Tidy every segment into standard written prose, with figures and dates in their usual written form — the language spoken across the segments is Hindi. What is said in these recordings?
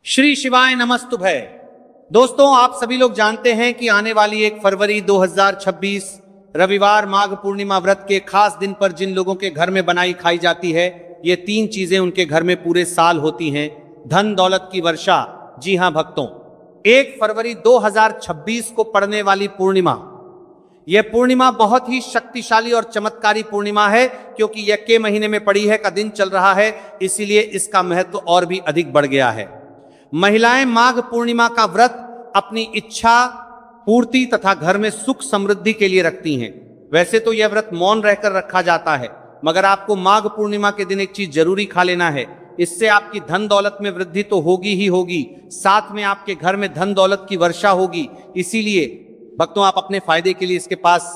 श्री शिवाय नमस्तुभय। दोस्तों, आप सभी लोग जानते हैं कि आने वाली 1 फरवरी 2026 रविवार माघ पूर्णिमा व्रत के खास दिन पर जिन लोगों के घर में बनाई खाई जाती है, ये 3 चीजें उनके घर में पूरे साल होती हैं। धन दौलत की वर्षा। जी हां भक्तों, 1 फरवरी 2026 को पड़ने वाली पूर्णिमा, यह पूर्णिमा बहुत ही शक्तिशाली और चमत्कारी पूर्णिमा है, क्योंकि यह के महीने में पड़ी है का दिन चल रहा है, इसीलिए इसका महत्व और भी अधिक बढ़ गया है। महिलाएं माघ पूर्णिमा का व्रत अपनी इच्छा पूर्ति तथा घर में सुख समृद्धि के लिए रखती हैं। वैसे तो यह व्रत मौन रहकर रखा जाता है, मगर आपको माघ पूर्णिमा के दिन एक चीज जरूरी खा लेना है। इससे आपकी धन दौलत में वृद्धि तो होगी ही होगी, साथ में आपके घर में धन दौलत की वर्षा होगी। इसीलिए भक्तों, आप अपने फायदे के लिए इसके पास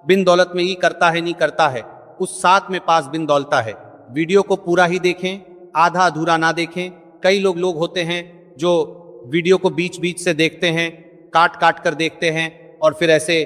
बिन दौलत में ही करता है नहीं करता है, उस साथ में पास बिन दौलता है। वीडियो को पूरा ही देखें, आधा अधूरा ना देखें। कई लोग होते हैं जो वीडियो को बीच बीच से देखते हैं, काट काट कर देखते हैं, और फिर ऐसे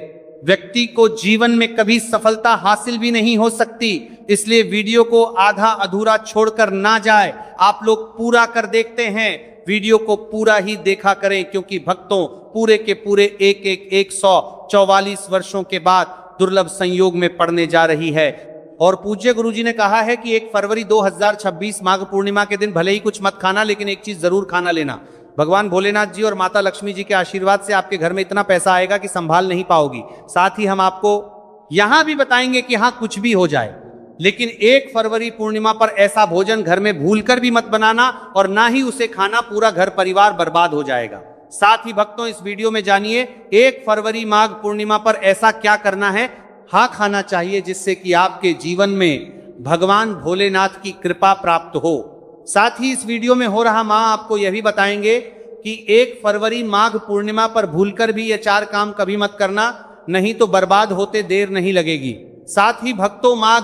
व्यक्ति को जीवन में कभी सफलता हासिल भी नहीं हो सकती। इसलिए वीडियो को आधा अधूरा छोड़कर ना जाए, आप लोग पूरा कर देखते हैं। वीडियो को पूरा ही देखा करें, क्योंकि भक्तों, पूरे के पूरे 144 वर्षों के बाद दुर्लभ संयोग में पड़ने जा रही है। और पूज्य गुरुजी ने कहा है कि 1 फरवरी 2026 माघ पूर्णिमा के दिन भले ही कुछ मत खाना, लेकिन एक चीज जरूर खाना लेना। भगवान भोलेनाथ जी और माता लक्ष्मी जी के आशीर्वाद से आपके घर में इतना पैसा आएगा कि संभाल नहीं पाओगी। साथ ही हम आपको यहां भी बताएंगे कि हाँ, कुछ भी हो जाए, लेकिन 1 फरवरी पूर्णिमा पर ऐसा भोजन घर में भूलकर भी मत बनाना, और ना ही उसे खाना, पूरा घर परिवार बर्बाद हो जाएगा। साथ ही भक्तों, इस वीडियो में जानिए 1 फरवरी माघ पूर्णिमा पर ऐसा क्या करना है, हाँ खाना चाहिए, जिससे कि आपके जीवन में भगवान भोलेनाथ की कृपा प्राप्त हो। साथ ही इस वीडियो में हो रहा मां आपको यह भी बताएंगे कि 1 फरवरी माघ पूर्णिमा पर भूलकर भी ये 4 काम कभी मत करना, नहीं तो बर्बाद होते देर नहीं लगेगी। साथ ही भक्तों, माघ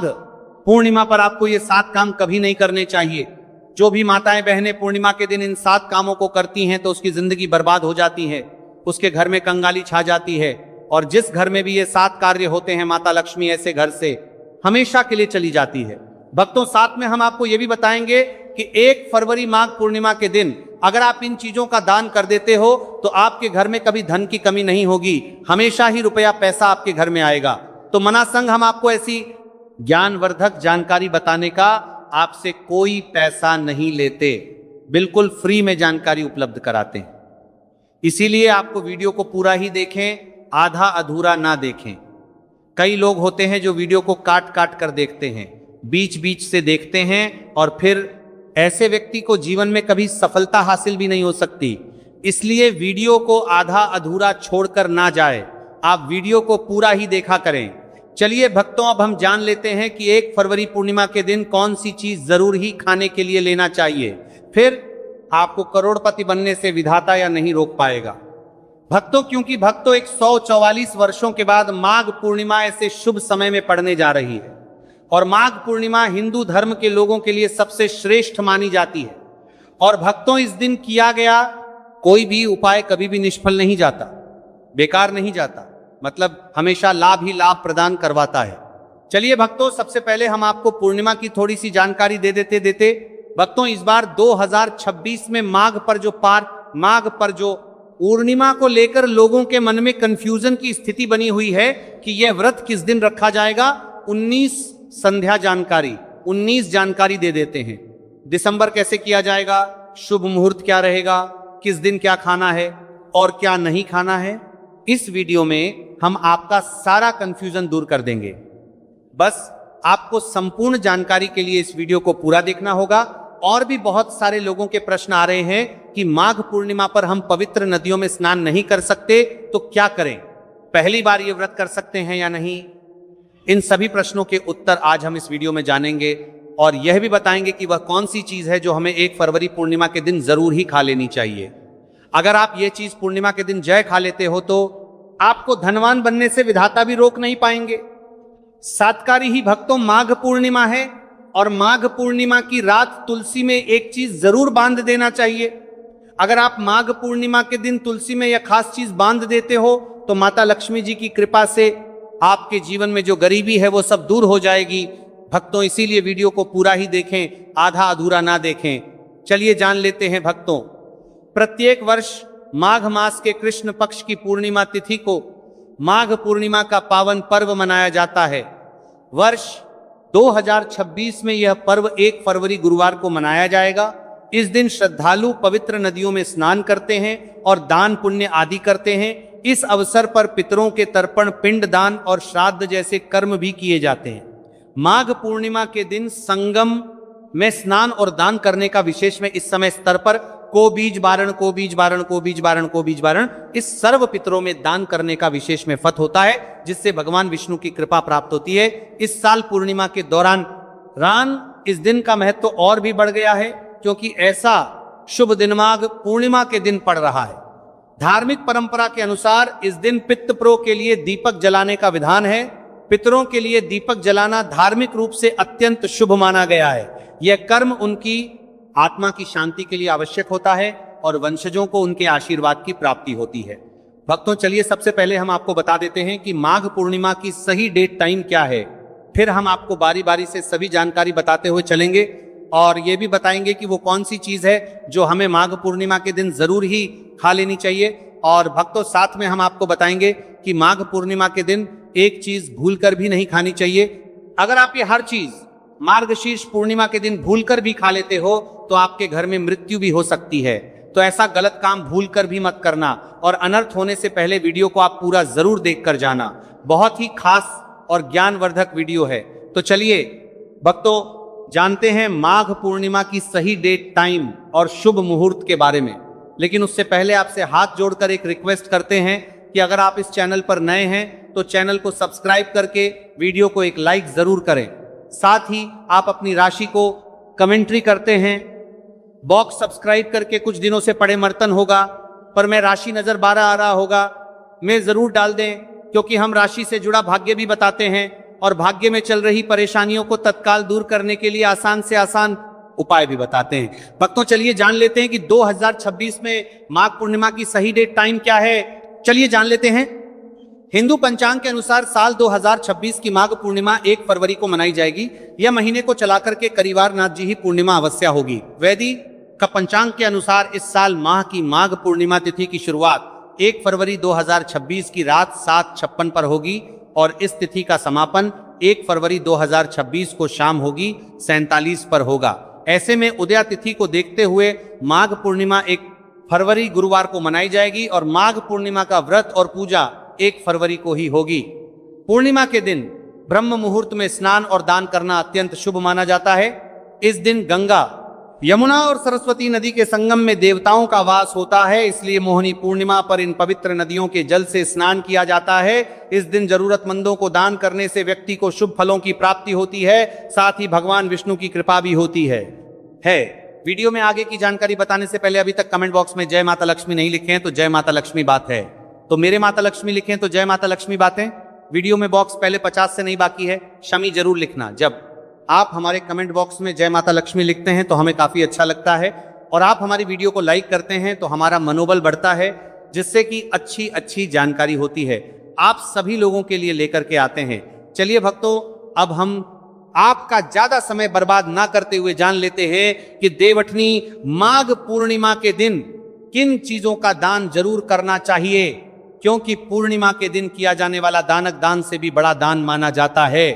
पूर्णिमा पर आपको ये 7 काम कभी नहीं करने चाहिए। जो भी माताएं बहनें पूर्णिमा के दिन इन 7 कामों को करती हैं तो उसकी जिंदगी बर्बाद हो जाती है, उसके घर में कंगाली छा जाती है, और जिस घर में भी ये 7 कार्य होते हैं, माता लक्ष्मी ऐसे घर से हमेशा के लिए चली जाती है। भक्तों, साथ में हम आपको ये भी बताएंगे कि 1 फरवरी माघ पूर्णिमा के दिन अगर आप इन चीजों का दान कर देते हो तो आपके घर में कभी धन की कमी नहीं होगी, हमेशा ही रुपया पैसा आपके घर में आएगा। तो मनासंग हम आपको ऐसी ज्ञानवर्धक जानकारी बताने का आपसे कोई पैसा नहीं लेते, बिल्कुल फ्री में जानकारी उपलब्ध कराते हैं। इसीलिए आपको वीडियो को पूरा ही देखें, आधा अधूरा ना देखें। कई लोग होते हैं जो वीडियो को काट काट कर देखते हैं, बीच बीच से देखते हैं, और फिर ऐसे व्यक्ति को जीवन में कभी सफलता हासिल भी नहीं हो सकती। इसलिए वीडियो को आधा अधूरा छोड़कर ना जाए, आप वीडियो को पूरा ही देखा करें। चलिए भक्तों, अब हम जान लेते हैं कि 1 फरवरी पूर्णिमा के दिन कौन सी चीज जरूर ही खाने के लिए लेना चाहिए, फिर आपको करोड़पति बनने से विधाता या नहीं रोक पाएगा। भक्तों, क्योंकि भक्तों 144 वर्षों के बाद माघ पूर्णिमा ऐसे शुभ समय में पड़ने जा रही है, और माघ पूर्णिमा हिंदू धर्म के लोगों के लिए सबसे श्रेष्ठ मानी जाती है। और भक्तों, इस दिन किया गया कोई भी उपाय कभी भी निष्फल नहीं जाता, बेकार नहीं जाता, मतलब हमेशा लाभ ही लाभ प्रदान करवाता है। चलिए भक्तों, सबसे पहले हम आपको पूर्णिमा की थोड़ी सी जानकारी दे देते भक्तों, इस बार 2026 में माघ पर जो पूर्णिमा को लेकर लोगों के मन में कंफ्यूजन की स्थिति बनी हुई है कि यह व्रत किस दिन रखा जाएगा। 19 संध्या जानकारी, 19 जानकारी दे देते हैं। दिसंबर कैसे किया जाएगा, शुभ मुहूर्त क्या रहेगा, किस दिन क्या खाना है और क्या नहीं खाना है, इस वीडियो में हम आपका सारा कंफ्यूजन दूर कर देंगे। बस आपको संपूर्ण जानकारी के लिए इस वीडियो को पूरा देखना होगा। और भी बहुत सारे लोगों के प्रश्न आ रहे हैं कि माघ पूर्णिमा पर हम पवित्र नदियों में स्नान नहीं कर सकते, तो क्या करें, पहली बार ये व्रत कर सकते हैं या नहीं। इन सभी प्रश्नों के उत्तर आज हम इस वीडियो में जानेंगे, और यह भी बताएंगे कि वह कौन सी चीज है जो हमें 1 फरवरी पूर्णिमा के दिन जरूर ही खा लेनी चाहिए। अगर आप ये चीज पूर्णिमा के दिन जय खा लेते हो तो आपको धनवान बनने से विधाता भी रोक नहीं पाएंगे। सातकारी ही भक्तों, माघ पूर्णिमा है, और माघ पूर्णिमा की रात तुलसी में एक चीज जरूर बांध देना चाहिए। अगर आप माघ पूर्णिमा के दिन तुलसी में यह खास चीज बांध देते हो तो माता लक्ष्मी जी की कृपा से आपके जीवन में जो गरीबी है वो सब दूर हो जाएगी। भक्तों, इसीलिए वीडियो को पूरा ही देखें, आधा अधूरा ना देखें। चलिए जान लेते हैं भक्तों, प्रत्येक वर्ष माघ मास के कृष्ण पक्ष की पूर्णिमा तिथि को माघ पूर्णिमा का पावन पर्व मनाया जाता है। वर्ष 2026 में यह पर्व 1 फरवरी गुरुवार को मनाया जाएगा। इस दिन श्रद्धालु पवित्र नदियों में स्नान करते हैं और दान पुण्य आदि करते हैं। इस अवसर पर पितरों के तर्पण, पिंड दान और श्राद्ध जैसे कर्म भी किए जाते हैं। माघ पूर्णिमा के दिन संगम में स्नान और दान करने का विशेष में इस समय स्तर पर को बीज बारण, को बीज बारण, को बीज बारण, को बीज बारण, इस सर्व पितरों में दान करने का विशेष में फत होता है, जिससे भगवान विष्णु की कृपा प्राप्त होती है। इस साल पूर्णिमा के दौरान इस दिन का महत्व और भी बढ़ गया है, क्योंकि ऐसा शुभ दिन माघ पूर्णिमा के दिन पड़ रहा है। धार्मिक परंपरा के अनुसार इस दिन पितृप्रो के लिए दीपक जलाने का विधान है। पितरों के लिए दीपक जलाना धार्मिक रूप से अत्यंत शुभ माना गया है। यह कर्म उनकी आत्मा की शांति के लिए आवश्यक होता है और वंशजों को उनके आशीर्वाद की प्राप्ति होती है। भक्तों, चलिए सबसे पहले हम आपको बता देते हैं कि माघ पूर्णिमा की सही डेट टाइम क्या है। फिर हम आपको बारी बारी से सभी जानकारी बताते हुए चलेंगे और ये भी बताएंगे कि वो कौन सी चीज है जो हमें माघ पूर्णिमा के दिन जरूर ही खा लेनी चाहिए। और भक्तों, साथ में हम आपको बताएंगे कि माघ पूर्णिमा के दिन एक चीज भूलकर भी नहीं खानी चाहिए। अगर आप ये हर चीज मार्गशीर्ष पूर्णिमा के दिन भूलकर भी खा लेते हो तो आपके घर में मृत्यु भी हो सकती है। तो ऐसा गलत काम भूलकर भी मत करना और अनर्थ होने से पहले वीडियो को आप पूरा जरूर देखकर जाना। बहुत ही खास और ज्ञानवर्धक वीडियो है। तो चलिए भक्तों, जानते हैं माघ पूर्णिमा की सही डेट, टाइम और शुभ मुहूर्त के बारे में। लेकिन उससे पहले आपसे हाथ जोड़कर एक रिक्वेस्ट करते हैं कि अगर आप इस चैनल पर नए हैं तो चैनल को सब्सक्राइब करके वीडियो को एक लाइक जरूर करें। साथ ही आप अपनी राशि को कमेंट्री करते हैं। बॉक्स सब्सक्राइब करके कुछ दिनों से पड़े मर्तन होगा, पर मैं राशि नजर 12 आ रहा होगा, मैं जरूर डाल दें, क्योंकि हम राशि से जुड़ा भाग्य भी बताते हैं और भाग्य में चल रही परेशानियों को तत्काल दूर करने के लिए आसान से आसान उपाय भी बताते हैं। भक्तों, चलिए जान लेते हैं कि 2026 में माघ पूर्णिमा की सही डेट टाइम क्या है। चलिए जान लेते हैं। हिंदू पंचांग के अनुसार साल 2026 की माघ पूर्णिमा 1 फरवरी को मनाई जाएगी। यह महीने को चलाकर के करीवार नाथ जी ही पूर्णिमा अवश्य होगी। वैदिक का पंचांग के अनुसार इस साल माह की माघ पूर्णिमा तिथि की शुरुआत 1 फरवरी 2026 की रात 7:56 पर होगी और इस तिथि का समापन 1 फरवरी 2026 को शाम होगी 47 पर होगा। ऐसे में उदया तिथि को देखते हुए माघ पूर्णिमा 1 फरवरी गुरुवार को मनाई जाएगी और माघ पूर्णिमा का व्रत और पूजा 1 फरवरी को ही होगी। पूर्णिमा के दिन ब्रह्म मुहूर्त में स्नान और दान करना अत्यंत शुभ माना जाता है। इस दिन गंगा, यमुना और सरस्वती नदी के संगम में देवताओं का वास होता है, इसलिए मोहिनी पूर्णिमा पर इन पवित्र नदियों के जल से स्नान किया जाता है। इस दिन जरूरतमंदों को दान करने से व्यक्ति को शुभ फलों की प्राप्ति होती है, साथ ही भगवान विष्णु की कृपा भी होती है। वीडियो में आगे की जानकारी बताने से पहले अभी तक कमेंट बॉक्स में जय माता लक्ष्मी नहीं लिखे हैं तो जय माता लक्ष्मी बात है, तो मेरे माता लक्ष्मी लिखें तो जय माता लक्ष्मी बातें। वीडियो में बॉक्स पहले 50 से नहीं बाकी है, शमी जरूर लिखना। जब आप हमारे कमेंट बॉक्स में जय माता लक्ष्मी लिखते हैं तो हमें काफी अच्छा लगता है और आप हमारी वीडियो को लाइक करते हैं तो हमारा मनोबल बढ़ता है, जिससे कि अच्छी अच्छी जानकारी होती है, आप सभी लोगों के लिए लेकर के आते हैं। चलिए भक्तों, अब हम आपका ज्यादा समय बर्बाद ना करते हुए जान लेते हैं कि देवठनी माघ पूर्णिमा के दिन किन चीजों का दान जरूर करना चाहिए, क्योंकि पूर्णिमा के दिन किया जाने वाला दानक दान से भी बड़ा दान माना जाता है।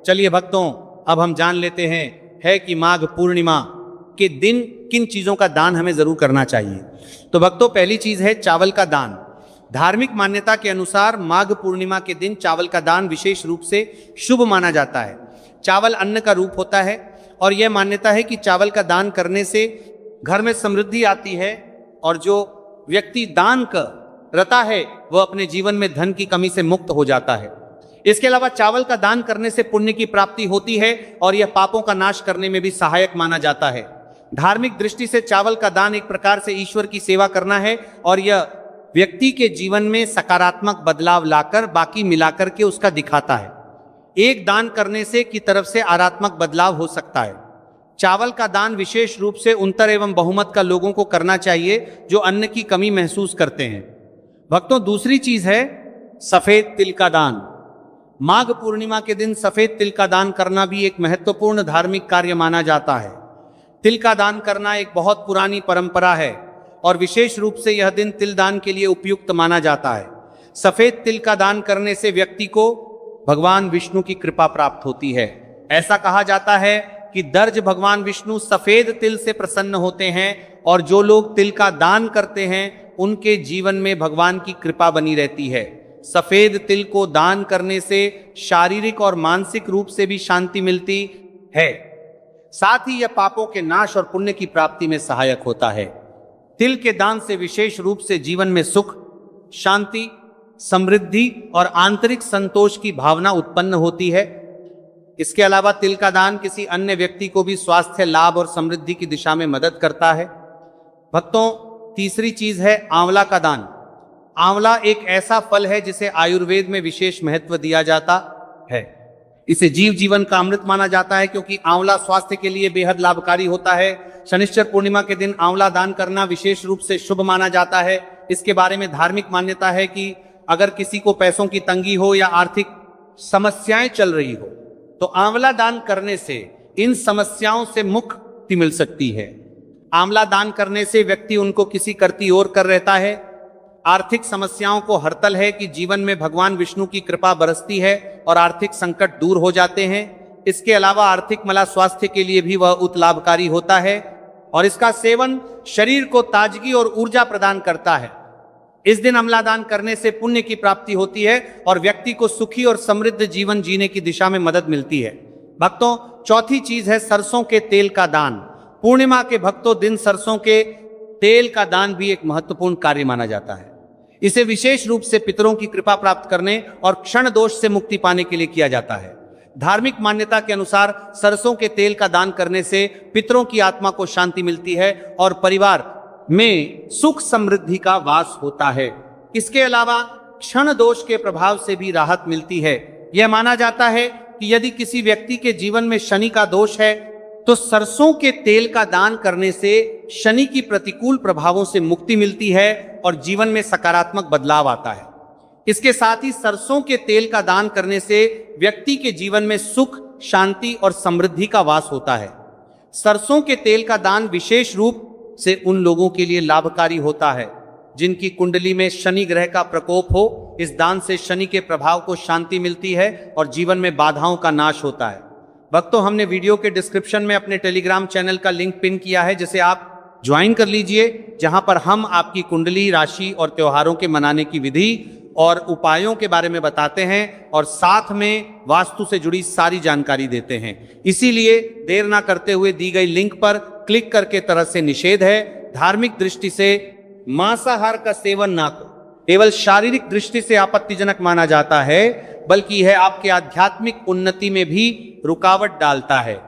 चलिए भक्तों, अब हम जान लेते हैं कि माघ पूर्णिमा के दिन किन चीजों का दान हमें जरूर करना चाहिए। तो भक्तों, पहली चीज है चावल का दान। धार्मिक मान्यता के अनुसार माघ पूर्णिमा के दिन चावल का दान विशेष रूप से शुभ माना जाता है। चावल अन्न का रूप होता है और यह मान्यता है कि चावल का दान करने से घर में समृद्धि आती है और जो व्यक्ति दान करता है वह अपने जीवन में धन की कमी से मुक्त हो जाता है। इसके अलावा चावल का दान करने से पुण्य की प्राप्ति होती है और यह पापों का नाश करने में भी सहायक माना जाता है। धार्मिक दृष्टि से चावल का दान एक प्रकार से ईश्वर की सेवा करना है और यह व्यक्ति के जीवन में सकारात्मक बदलाव लाकर बाकी मिलाकर के उसका दिखाता है। एक दान करने से की तरफ से आरात्मक बदलाव हो सकता है। चावल का दान विशेष रूप से उन्तर एवं बहुमत का लोगों को करना चाहिए जो अन्न की कमी महसूस करते हैं। भक्तों, दूसरी चीज है सफेद तिल का दान। माघ पूर्णिमा के दिन सफेद तिल का दान करना भी एक महत्वपूर्ण धार्मिक कार्य माना जाता है। तिल का दान करना एक बहुत पुरानी परंपरा है। और विशेष रूप से यह दिन तिल दान के लिए उपयुक्त माना जाता है। सफेद तिल का दान करने से व्यक्ति को भगवान विष्णु की कृपा प्राप्त होती है। ऐसा कहा जाता है कि दर्ज भगवान विष्णु सफेद तिल से प्रसन्न होते हैं और जो लोग तिल का दान करते हैं उनके जीवन में भगवान की कृपा बनी रहती है। सफेद तिल को दान करने से शारीरिक और मानसिक रूप से भी शांति मिलती है। साथ ही यह पापों के नाश और पुण्य की प्राप्ति में सहायक होता है। तिल के दान से विशेष रूप से जीवन में सुख, शांति, समृद्धि और आंतरिक संतोष की भावना उत्पन्न होती है। इसके अलावा तिल का दान किसी अन्य व्यक्ति को भी स्वास्थ्य लाभ और समृद्धि की दिशा में मदद करता है। भक्तों, तीसरी चीज है आंवला का दान। आंवला एक ऐसा फल है जिसे आयुर्वेद में विशेष महत्व दिया जाता है। इसे जीव जीवन का अमृत माना जाता है क्योंकि आंवला स्वास्थ्य के लिए बेहद लाभकारी होता है। शनिश्चर पूर्णिमा के दिन आंवला दान करना विशेष रूप से शुभ माना जाता है। इसके बारे में धार्मिक मान्यता है कि अगर किसी को पैसों की तंगी हो या आर्थिक समस्याएं चल रही हो तो आंवला दान करने से इन समस्याओं से मुक्ति मिल सकती है। आंवला दान करने से व्यक्ति उनको किसी करती ओर कर रहता है। आर्थिक समस्याओं को हरतल है कि जीवन में भगवान विष्णु की कृपा बरसती है और आर्थिक संकट दूर हो जाते हैं। इसके अलावा आर्थिक मला स्वास्थ्य के लिए भी वह उत लाभकारी होता है और इसका सेवन शरीर को ताजगी और ऊर्जा प्रदान करता है। इस दिन आंवला दान करने से पुण्य की प्राप्ति होती है और व्यक्ति को सुखी और समृद्ध जीवन जीने की दिशा में मदद मिलती है। भक्तों, चौथी चीज है सरसों के तेल का दान। पूर्णिमा के भक्तों दिन सरसों के तेल का दान भी एक महत्वपूर्ण कार्य माना जाता है। इसे विशेष रूप से पितरों की कृपा प्राप्त करने और क्षण दोष से मुक्ति पाने के लिए किया जाता है। धार्मिक मान्यता के अनुसार सरसों के तेल का दान करने से पितरों की आत्मा को शांति मिलती है और परिवार में सुख समृद्धि का वास होता है। इसके अलावा क्षण दोष के प्रभाव से भी राहत मिलती है। यह माना जाता है कि यदि किसी व्यक्ति के जीवन में शनि का दोष है तो सरसों के तेल का दान करने से शनि की प्रतिकूल प्रभावों से मुक्ति मिलती है और जीवन में सकारात्मक बदलाव आता है। इसके साथ ही सरसों के तेल का दान करने से व्यक्ति के जीवन में सुख, शांति और समृद्धि का वास होता है। सरसों के तेल का दान विशेष रूप से उन लोगों के लिए लाभकारी होता है जिनकी कुंडली में शनि ग्रह का प्रकोप हो। इस दान से शनि के प्रभाव को शांति मिलती है और जीवन में बाधाओं का नाश होता है। भक्तों, हमने वीडियो के डिस्क्रिप्शन में अपने टेलीग्राम चैनल का लिंक पिन किया है, जिसे आप ज्वाइन कर लीजिए, जहां पर हम आपकी कुंडली, राशि और त्योहारों के मनाने की विधि और उपायों के बारे में बताते हैं और साथ में वास्तु से जुड़ी सारी जानकारी देते हैं। इसीलिए देर ना करते हुए दी गई लिंक पर क्लिक करके तरह से निषेध है। धार्मिक दृष्टि से मांसाहार का सेवन ना करो, केवल शारीरिक दृष्टि से आपत्तिजनक माना जाता है, बल्कि यह आपके आध्यात्मिक उन्नति में भी रुकावट डालता है।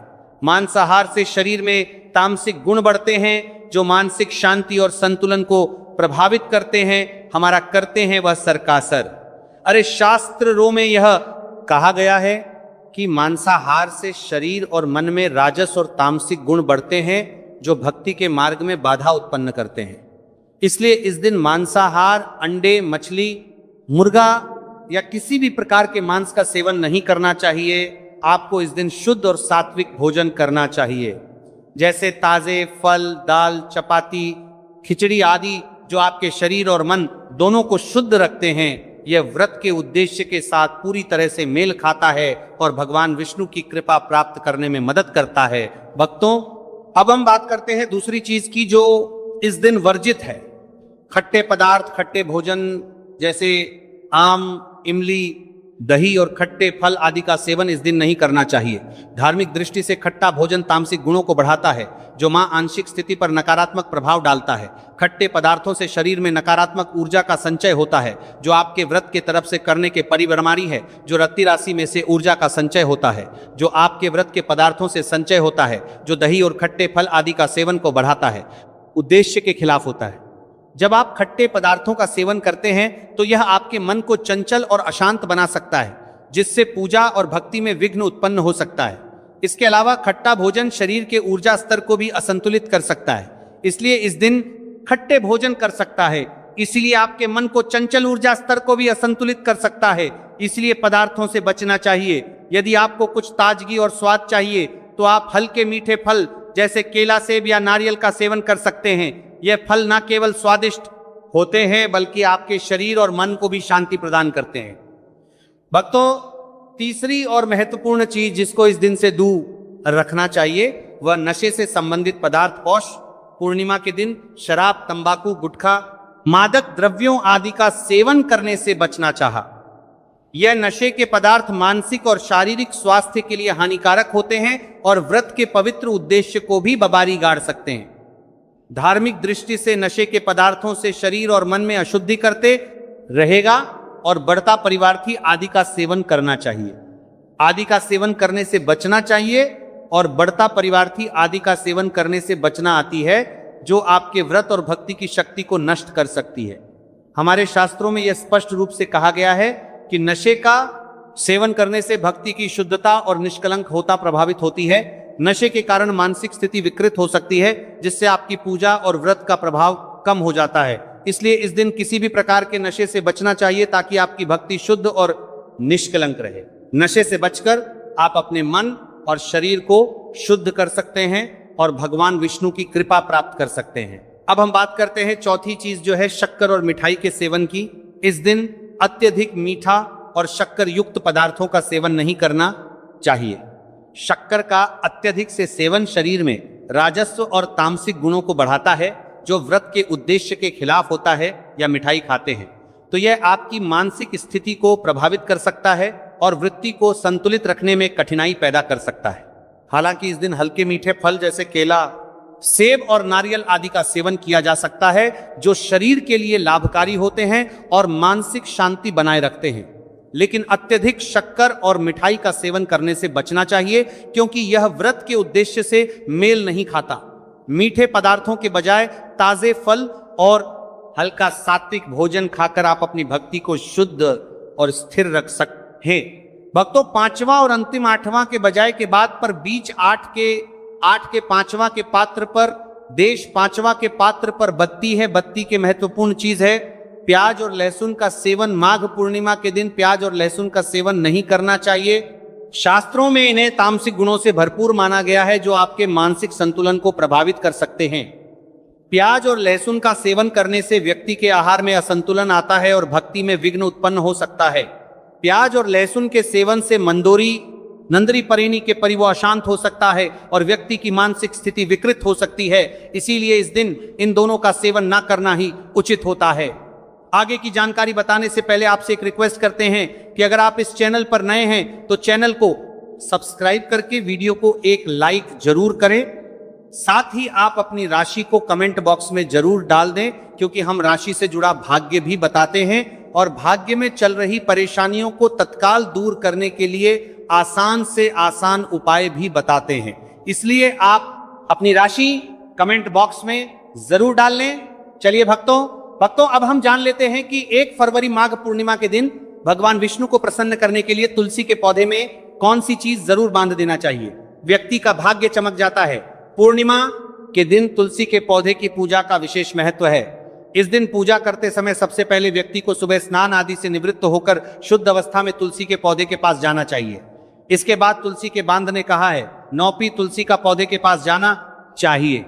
मांसाहार से शरीर में तामसिक गुण बढ़ते हैं जो मानसिक शांति और संतुलन को प्रभावित करते हैं। हमारा करते हैं वह सर का सर। अरे शास्त्रों में यह कहा गया है कि मांसाहार से शरीर और मन में राजस और तामसिक गुण बढ़ते हैं जो भक्ति के मार्ग में बाधा उत्पन्न करते हैं। इसलिए इस दिन मांसाहार, अंडे, मछली, मुर्गा या किसी भी प्रकार के मांस का सेवन नहीं करना चाहिए। आपको इस दिन शुद्ध और सात्विक भोजन करना चाहिए, जैसे ताजे फल, दाल, चपाती, खिचड़ी आदि जो आपके शरीर और मन दोनों को शुद्ध रखते हैं। यह व्रत के उद्देश्य के साथ पूरी तरह से मेल खाता है और भगवान विष्णु की कृपा प्राप्त करने में मदद करता है। भक्तों, अब हम बात करते हैं दूसरी चीज की जो इस दिन वर्जित है। खट्टे पदार्थ, खट्टे भोजन जैसे आम, इमली, दही और खट्टे फल आदि का सेवन इस दिन नहीं करना चाहिए। धार्मिक दृष्टि से खट्टा भोजन तामसिक गुणों को बढ़ाता है जो मां आंशिक स्थिति पर नकारात्मक प्रभाव डालता है। खट्टे पदार्थों से शरीर में नकारात्मक ऊर्जा का संचय होता है जो आपके व्रत के तरफ से करने के परिणामी है। जो रत्ती राशि में से ऊर्जा का संचय होता है जो आपके व्रत के पदार्थों से संचय होता है, जो दही और खट्टे फल आदि का सेवन को बढ़ाता है, उद्देश्य के खिलाफ होता है। जब आप खट्टे पदार्थों का सेवन करते हैं तो यह आपके मन को चंचल और अशांत बना सकता है, जिससे पूजा और भक्ति में विघ्न उत्पन्न हो सकता है। इसके अलावा खट्टा भोजन शरीर के ऊर्जा स्तर को भी असंतुलित कर सकता है, इसलिए इस दिन खट्टे भोजन कर सकता है। इसलिए आपके मन को चंचल ऊर्जा स्तर को भी असंतुलित कर सकता है, इसलिए पदार्थों से बचना चाहिए। यदि आपको कुछ ताजगी और स्वाद चाहिए तो आप हल्के मीठे फल जैसे केला, सेब या नारियल का सेवन कर सकते हैं। यह फल न केवल स्वादिष्ट होते हैं बल्कि आपके शरीर और मन को भी शांति प्रदान करते हैं। भक्तों, तीसरी और महत्वपूर्ण चीज जिसको इस दिन से दूर रखना चाहिए वह नशे से संबंधित पदार्थ। पौष पूर्णिमा के दिन शराब, तंबाकू, गुटखा, मादक द्रव्यों आदि का सेवन करने से बचना चाहा। यह नशे के पदार्थ मानसिक और शारीरिक स्वास्थ्य के लिए हानिकारक होते हैं और व्रत के पवित्र उद्देश्य को भी बबारी गाड़ सकते हैं। धार्मिक दृष्टि से नशे के पदार्थों से शरीर और मन में अशुद्धि करते रहेगा और बढ़ता परिवार्थी आदि का सेवन करना चाहिए। आदि का सेवन करने से बचना चाहिए और बढ़ता परिवार्थी आदि का सेवन करने से बचना आती है जो आपके व्रत और भक्ति की शक्ति को नष्ट कर सकती है। हमारे शास्त्रों में यह स्पष्ट रूप से कहा गया है कि नशे का सेवन करने से भक्ति की शुद्धता और निष्कलंक होता प्रभावित होती है। नशे के कारण मानसिक स्थिति विकृत हो सकती है जिससे आपकी पूजा और व्रत का प्रभाव कम हो जाता है। इसलिए इस दिन किसी भी प्रकार के नशे से बचना चाहिए ताकि आपकी भक्ति शुद्ध और निष्कलंक रहे। नशे से बचकर आप अपने मन और शरीर को शुद्ध कर सकते हैं और भगवान विष्णु की कृपा प्राप्त कर सकते हैं। अब हम बात करते हैं चौथी चीज जो है शक्कर और मिठाई के सेवन की। इस दिन अत्यधिक मीठा और शक्कर युक्त पदार्थों का सेवन नहीं करना चाहिए। शक्कर का अत्यधिक से सेवन शरीर में राजस्व और तामसिक गुणों को बढ़ाता है जो व्रत के उद्देश्य के खिलाफ होता है। या मिठाई खाते हैं तो यह आपकी मानसिक स्थिति को प्रभावित कर सकता है और वृत्ति को संतुलित रखने में कठिनाई पैदा कर सकता है। हालांकि इस दिन हल्के मीठे फल जैसे केला, सेब और नारियल आदि का सेवन किया जा सकता है जो शरीर के लिए लाभकारी होते हैं और मानसिक शांति बनाए रखते हैं। लेकिन अत्यधिक शक्कर और मिठाई का सेवन करने से बचना चाहिए क्योंकि यह व्रत के उद्देश्य से मेल नहीं खाता। मीठे पदार्थों के बजाय ताजे फल और हल्का सात्विक भोजन खाकर आप अपनी भक्ति को शुद्ध और स्थिर रख सकते हैं। भक्तों, पांचवा और अंतिम आठवां के बजाय के बाद पर बीच आठ के पांचवा के पात्र पर देश पांचवा के पात्र पर बत्ती है। बत्ती के महत्वपूर्ण चीज है प्याज और लहसुन का सेवन। माघ पूर्णिमा के दिन प्याज और लहसुन का सेवन नहीं करना चाहिए। शास्त्रों में इन्हें तामसिक गुणों से भरपूर माना गया है जो आपके मानसिक संतुलन को प्रभावित कर सकते हैं। प्याज और लहसुन का सेवन करने से व्यक्ति के आहार में असंतुलन आता है और भक्ति में विघ्न उत्पन्न हो सकता है। प्याज और लहसुन के सेवन से नंदरी परिणी के परिवो अशांत हो सकता है और व्यक्ति की मानसिक स्थिति विकृत हो सकती है। इसीलिए इस दिन इन दोनों का सेवन न करना ही उचित होता है। आगे की जानकारी बताने से पहले आपसे एक रिक्वेस्ट करते हैं कि अगर आप इस चैनल पर नए हैं तो चैनल को सब्सक्राइब करके वीडियो को एक लाइक जरूर करें। साथ ही आप अपनी राशि को कमेंट बॉक्स में जरूर डाल दें क्योंकि हम राशि से जुड़ा भाग्य भी बताते हैं और भाग्य में चल रही परेशानियों को तत्काल दूर करने के लिए आसान से आसान उपाय भी बताते हैं। इसलिए आप अपनी राशि कमेंट बॉक्स में जरूर डाल लें। चलिए भक्तों, अब हम जान लेते हैं कि 1 फरवरी माघ पूर्णिमा के दिन भगवान विष्णु को प्रसन्न करने के लिए तुलसी के पौधे में कौन सी चीज जरूर बांध देना चाहिए। व्यक्ति का भाग्य चमक जाता है। पूर्णिमा के दिन तुलसी के पौधे की पूजा का विशेष महत्व है। इस दिन पूजा करते समय सबसे पहले व्यक्ति को सुबह स्नान आदि से निवृत्त होकर शुद्ध अवस्था में तुलसी के पौधे के पास जाना चाहिए। इसके बाद तुलसी के बांध ने कहा है नौपी तुलसी का पौधे के पास जाना चाहिए।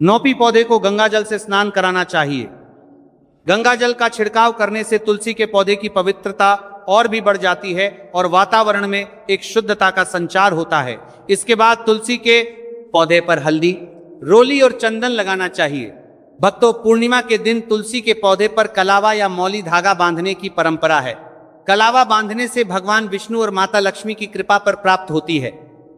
नौपी पौधे को गंगा जल से स्नान कराना चाहिए। गंगा जल का छिड़काव करने से तुलसी के पौधे की पवित्रता और भी बढ़ जाती है और वातावरण में एक शुद्धता का संचार होता है। इसके बाद तुलसी के पौधे पर हल्दी, रोली और चंदन लगाना चाहिए। भक्तों, पूर्णिमा के दिन तुलसी के पौधे पर कलावा या मौली धागा बांधने की परंपरा है। कलावा बांधने से भगवान विष्णु और माता लक्ष्मी की कृपा पर प्राप्त होती है।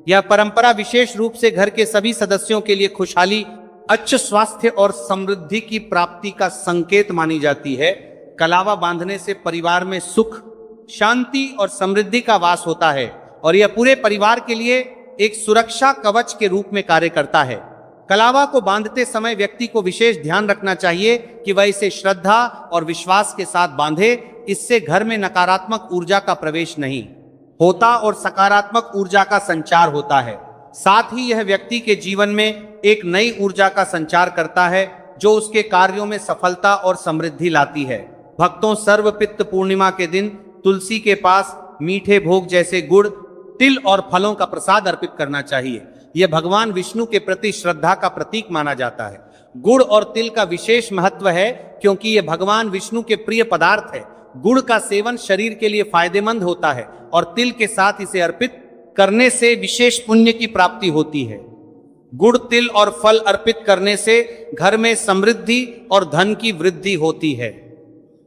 यह परंपरा विशेष रूप से घर के सभी सदस्यों के लिए खुशहाली, अच्छे स्वास्थ्य और समृद्धि की प्राप्ति का संकेत मानी जाती है। कलावा बांधने से परिवार में सुख, शांति और समृद्धि का वास होता है और यह पूरे परिवार के लिए एक सुरक्षा कवच के रूप में कार्य करता है। कलावा को बांधते समय व्यक्ति को विशेष ध्यान रखना चाहिए कि वह इसे श्रद्धा और विश्वास के साथ बांधे। इससे घर में नकारात्मक ऊर्जा का प्रवेश नहीं होता और सकारात्मक ऊर्जा का संचार होता है। साथ ही यह व्यक्ति के जीवन में एक नई ऊर्जा का संचार करता है जो उसके कार्यों में सफलता और समृद्धि लाती है। भक्तों, सर्वपित्त पूर्णिमा के दिन तुलसी के पास मीठे भोग जैसे गुड़, तिल और फलों का प्रसाद अर्पित करना चाहिए। यह भगवान विष्णु के प्रति श्रद्धा का प्रतीक माना जाता है। गुड़ और तिल का विशेष महत्व है क्योंकि यह भगवान विष्णु के प्रिय पदार्थ है। गुड़ का सेवन शरीर के लिए फायदेमंद होता है और तिल के साथ इसे अर्पित करने से विशेष पुण्य की प्राप्ति होती है। गुड़, तिल और फल अर्पित करने से घर में समृद्धि और धन की वृद्धि होती है।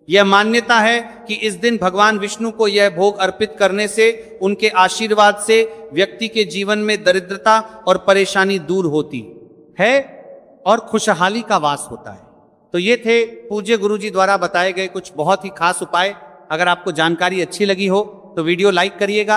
यह मान्यता है कि इस दिन भगवान विष्णु को यह भोग अर्पित करने से उनके आशीर्वाद से व्यक्ति के जीवन में दरिद्रता और परेशानी दूर होती है और खुशहाली का वास होता है। तो ये थे पूज्य गुरुजी द्वारा बताए गए कुछ बहुत ही खास उपाय। अगर आपको जानकारी अच्छी लगी हो तो वीडियो लाइक करिएगा।